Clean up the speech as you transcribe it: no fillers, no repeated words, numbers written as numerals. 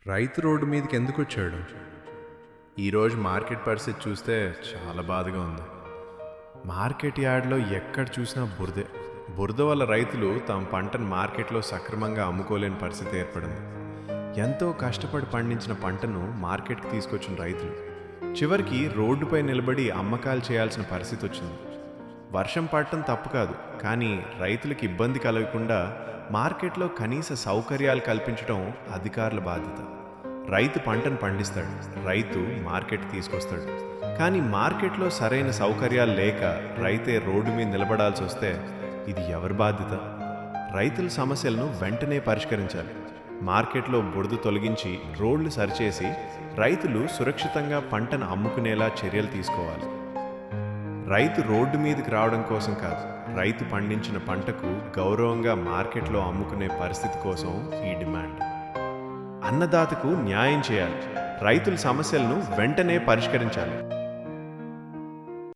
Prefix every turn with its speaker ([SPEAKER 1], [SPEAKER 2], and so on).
[SPEAKER 1] రైతు రోడ్డు మీదకి ఎందుకు వచ్చాడు? ఈరోజు మార్కెట్ పరిస్థితి చూస్తే చాలా బాధగా ఉంది. మార్కెట్ యార్డ్లో ఎక్కడ చూసినా బురదే. బురద వల్ల రైతులు తమ పంటను మార్కెట్లో సక్రమంగా అమ్ముకోలేని పరిస్థితి ఏర్పడింది. ఎంతో కష్టపడి పండించిన పంటను మార్కెట్కి తీసుకొచ్చిన రైతులు చివరికి రోడ్డుపై నిలబడి అమ్మకాలు చేయాల్సిన పరిస్థితి వచ్చింది. వర్షం పడటం తప్పు కాదు, కానీ రైతులకు ఇబ్బంది కలగకుండా మార్కెట్లో కనీస సౌకర్యాలు కల్పించడం అధికారుల బాధ్యత. రైతు పంటను పండిస్తాడు, రైతు మార్కెట్ తీసుకొస్తాడు. కానీ మార్కెట్లో సరైన సౌకర్యాలు లేక రైతే రోడ్డు మీద నిలబడాల్సి వస్తే ఇది ఎవరి బాధ్యత? రైతుల సమస్యలను వెంటనే పరిష్కరించాలి. మార్కెట్లో బురద తొలగించి రోడ్లు సరిచేసి రైతులు సురక్షితంగా పంటను అమ్ముకునేలా చర్యలు తీసుకోవాలి. రైతు రోడ్డు మీదకి రావడం కోసం కాదు, రైతు పండించిన పంటకు గౌరవంగా మార్కెట్లో అమ్ముకునే పరిస్థితి కోసం ఈ డిమాండ్. అన్నదాతకు న్యాయం చేయాలి, రైతుల సమస్యలను వెంటనే పరిష్కరించాలి.